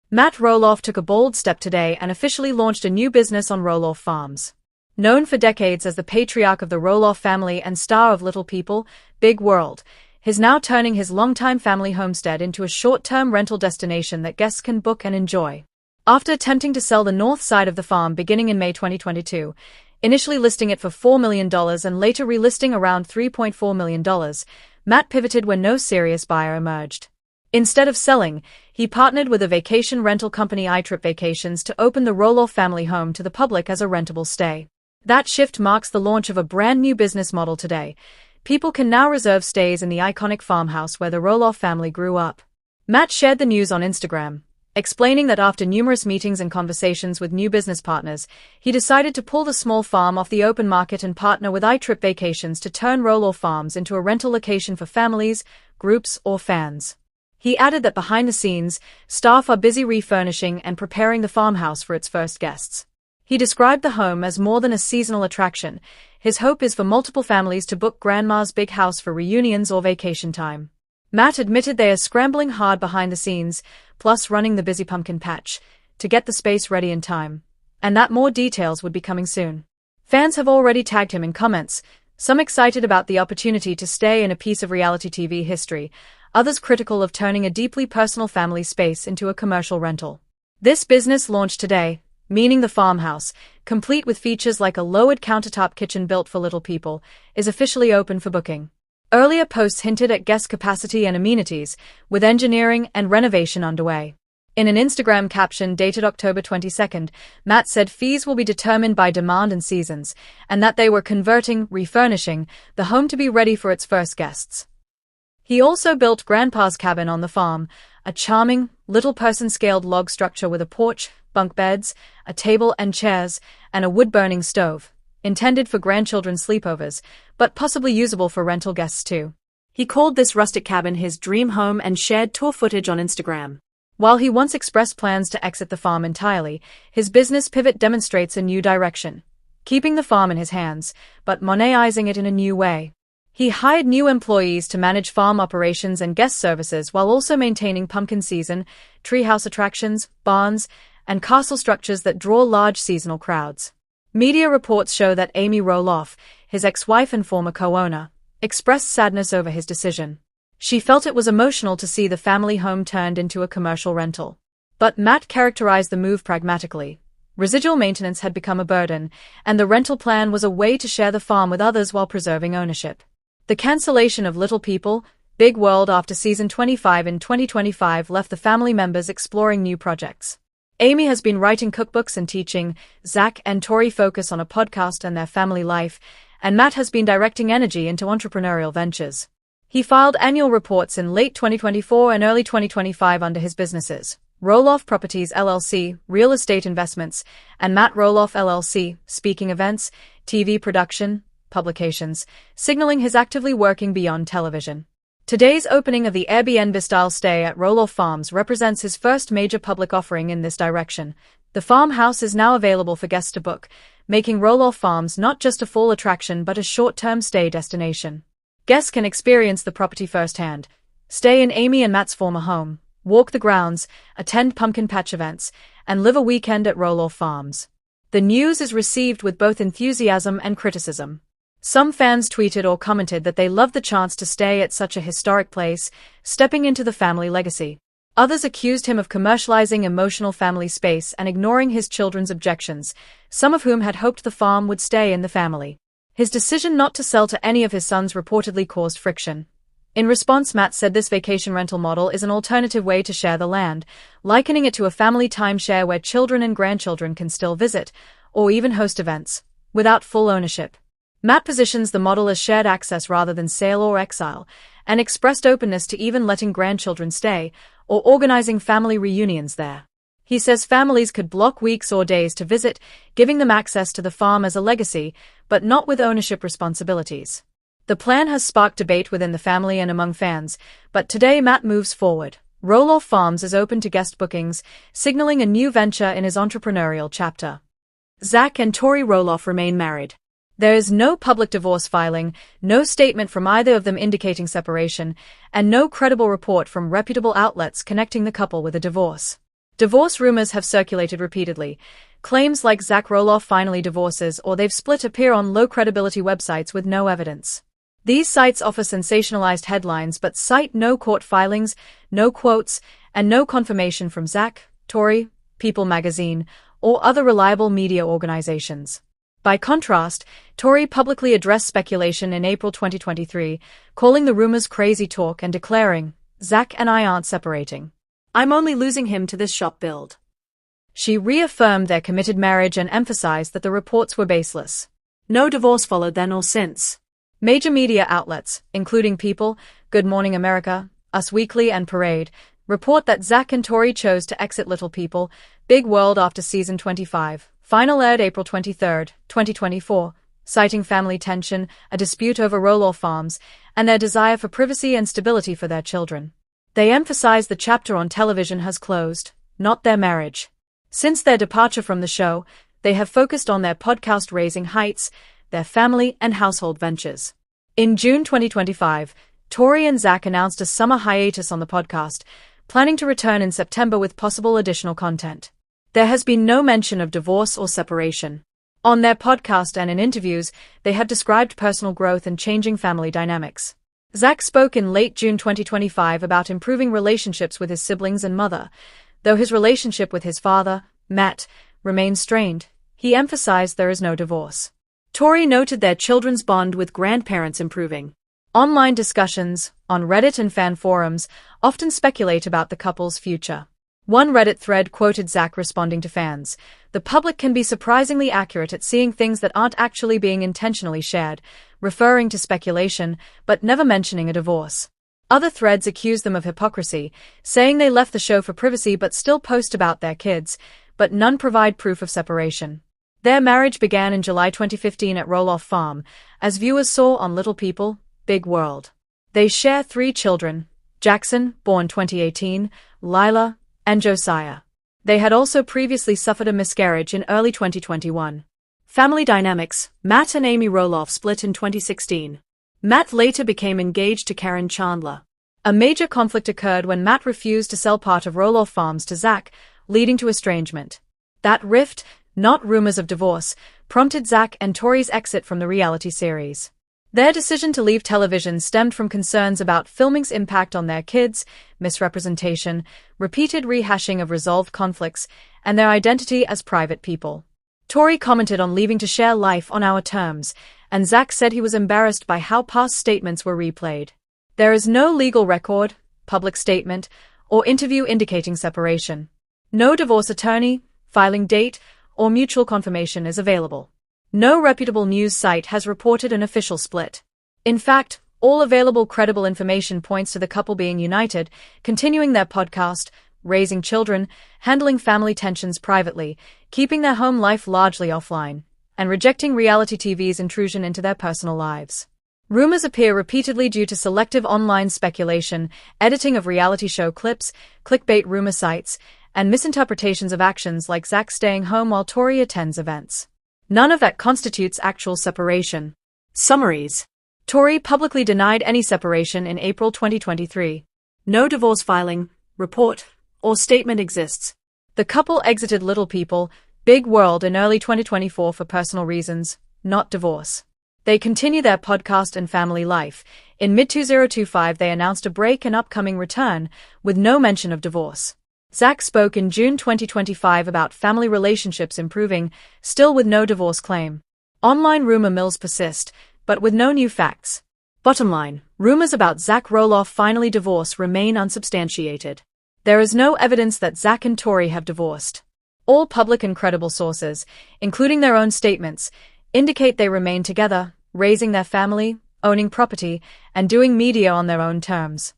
Matt Roloff took a bold step today and officially launched a new business on Roloff Farms. Known for decades as the patriarch of the Roloff family and star of Little People, Big World, he's now turning his longtime family homestead into a short-term rental destination that guests can book and enjoy. After attempting to sell the north side of the farm beginning in May 2022, initially listing it for $4 million and later relisting around $3.4 million, Matt pivoted when no serious buyer emerged. Instead of selling, he partnered with a vacation rental company iTrip Vacations to open the Roloff family home to the public as a rentable stay. That shift marks the launch of a brand new business model today. People can now reserve stays in the iconic farmhouse where the Roloff family grew up. Matt shared the news on Instagram, explaining that after numerous meetings and conversations with new business partners, he decided to pull the small farm off the open market and partner with iTrip Vacations to turn Roloff Farms into a rental location for families, groups, or fans. He added that behind the scenes, staff are busy refurnishing and preparing the farmhouse for its first guests. He described the home as more than a seasonal attraction. His hope is for multiple families to book Grandma's big house for reunions or vacation time. Matt admitted they are scrambling hard behind the scenes, plus running the busy pumpkin patch, to get the space ready in time, and that more details would be coming soon. Fans have already tagged him in comments, some excited about the opportunity to stay in a piece of reality TV history, others critical of turning a deeply personal family space into a commercial rental. This business launched today, meaning the farmhouse, complete with features like a lowered countertop kitchen built for Little People, is officially open for booking. Earlier posts hinted at guest capacity and amenities, with engineering and renovation underway. In an Instagram caption dated October 22, Matt said fees will be determined by demand and seasons, and that they were refurnishing, the home to be ready for its first guests. He also built Grandpa's cabin on the farm, a charming, little person-scaled log structure with a porch, bunk beds, a table and chairs, and a wood-burning stove, intended for grandchildren's sleepovers, but possibly usable for rental guests too. He called this rustic cabin his dream home and shared tour footage on Instagram. While he once expressed plans to exit the farm entirely, his business pivot demonstrates a new direction, keeping the farm in his hands, but monetizing it in a new way. He hired new employees to manage farm operations and guest services while also maintaining pumpkin season, treehouse attractions, barns, and castle structures that draw large seasonal crowds. Media reports show that Amy Roloff, his ex-wife and former co-owner, expressed sadness over his decision. She felt it was emotional to see the family home turned into a commercial rental. But Matt characterized the move pragmatically. Residual maintenance had become a burden, and the rental plan was a way to share the farm with others while preserving ownership. The cancellation of Little People, Big World after season 25 in 2025 left the family members exploring new projects. Amy has been writing cookbooks and teaching, Zach and Tori focus on a podcast and their family life, and Matt has been directing energy into entrepreneurial ventures. He filed annual reports in late 2024 and early 2025 under his businesses, Roloff Properties LLC, Real Estate Investments, and Matt Roloff LLC, Speaking Events, TV Production, Publications, signaling his actively working beyond television. Today's opening of the Airbnb-style stay at Roloff Farms represents his first major public offering in this direction. The farmhouse is now available for guests to book, making Roloff Farms not just a fall attraction but a short-term stay destination. Guests can experience the property firsthand, stay in Amy and Matt's former home, walk the grounds, attend pumpkin patch events, and live a weekend at Roloff Farms. The news is received with both enthusiasm and criticism. Some fans tweeted or commented that they loved the chance to stay at such a historic place, stepping into the family legacy. Others accused him of commercializing emotional family space and ignoring his children's objections, some of whom had hoped the farm would stay in the family. His decision not to sell to any of his sons reportedly caused friction. In response, Matt said this vacation rental model is an alternative way to share the land, likening it to a family timeshare where children and grandchildren can still visit, or even host events, without full ownership. Matt positions the model as shared access rather than sale or exile, and expressed openness to even letting grandchildren stay, or organizing family reunions there. He says families could block weeks or days to visit, giving them access to the farm as a legacy, but not with ownership responsibilities. The plan has sparked debate within the family and among fans, but today Matt moves forward. Roloff Farms is open to guest bookings, signaling a new venture in his entrepreneurial chapter. Zach and Tori Roloff remain married. There is no public divorce filing, no statement from either of them indicating separation, and no credible report from reputable outlets connecting the couple with a divorce. Divorce rumors have circulated repeatedly. Claims like Zach Roloff finally divorces or they've split appear on low-credibility websites with no evidence. These sites offer sensationalized headlines but cite no court filings, no quotes, and no confirmation from Zach, Tori, People magazine, or other reliable media organizations. By contrast, Tori publicly addressed speculation in April 2023, calling the rumors crazy talk and declaring, "Zach and I aren't separating. I'm only losing him to this shop build." She reaffirmed their committed marriage and emphasized that the reports were baseless. No divorce followed then or since. Major media outlets, including People, Good Morning America, Us Weekly, and Parade, report that Zach and Tori chose to exit Little People, Big World after season 25. Final aired April 23, 2024, citing family tension, a dispute over Roloff farms, and their desire for privacy and stability for their children. They emphasize the chapter on television has closed, not their marriage. Since their departure from the show, they have focused on their podcast Raising Heights, their family and household ventures. In June 2025, Tori and Zach announced a summer hiatus on the podcast, planning to return in September with possible additional content. There has been no mention of divorce or separation. On their podcast and in interviews, they have described personal growth and changing family dynamics. Zach spoke in late June 2025 about improving relationships with his siblings and mother. Though his relationship with his father, Matt, remains strained, he emphasized there is no divorce. Tori noted their children's bond with grandparents improving. Online discussions, on Reddit and fan forums, often speculate about the couple's future. One Reddit thread quoted Zach responding to fans, "The public can be surprisingly accurate at seeing things that aren't actually being intentionally shared," referring to speculation, but never mentioning a divorce. Other threads accuse them of hypocrisy, saying they left the show for privacy but still post about their kids, but none provide proof of separation. Their marriage began in July 2015 at Roloff Farm, as viewers saw on Little People, Big World. They share 3 children, Jackson, born 2018, Lila, and Josiah. They had also previously suffered a miscarriage in early 2021. Family dynamics: Matt and Amy Roloff split in 2016. Matt later became engaged to Caryn Chandler. A major conflict occurred when Matt refused to sell part of Roloff Farms to Zach, leading to estrangement. That rift, not rumors of divorce, prompted Zach and Tori's exit from the reality series. Their decision to leave television stemmed from concerns about filming's impact on their kids, misrepresentation, repeated rehashing of resolved conflicts, and their identity as private people. Tori commented on leaving to share life on our terms, and Zach said he was embarrassed by how past statements were replayed. There is no legal record, public statement, or interview indicating separation. No divorce attorney, filing date, or mutual confirmation is available. No reputable news site has reported an official split. In fact, all available credible information points to the couple being united, continuing their podcast, raising children, handling family tensions privately, keeping their home life largely offline, and rejecting reality TV's intrusion into their personal lives. Rumors appear repeatedly due to selective online speculation, editing of reality show clips, clickbait rumor sites, and misinterpretations of actions like Zach staying home while Tori attends events. None of that constitutes actual separation. Summaries: Tori publicly denied any separation in April 2023. No divorce filing, report, or statement exists. The couple exited Little People, Big World in early 2024 for personal reasons, not divorce. They continue their podcast and family life. In mid-2025 they announced a break and upcoming return, with no mention of divorce. Zach spoke in June 2025 about family relationships improving, still with no divorce claim. Online rumor mills persist, but with no new facts. Bottom line, rumors about Zach Roloff finally divorce remain unsubstantiated. There is no evidence that Zach and Tori have divorced. All public and credible sources, including their own statements, indicate they remain together, raising their family, owning property, and doing media on their own terms.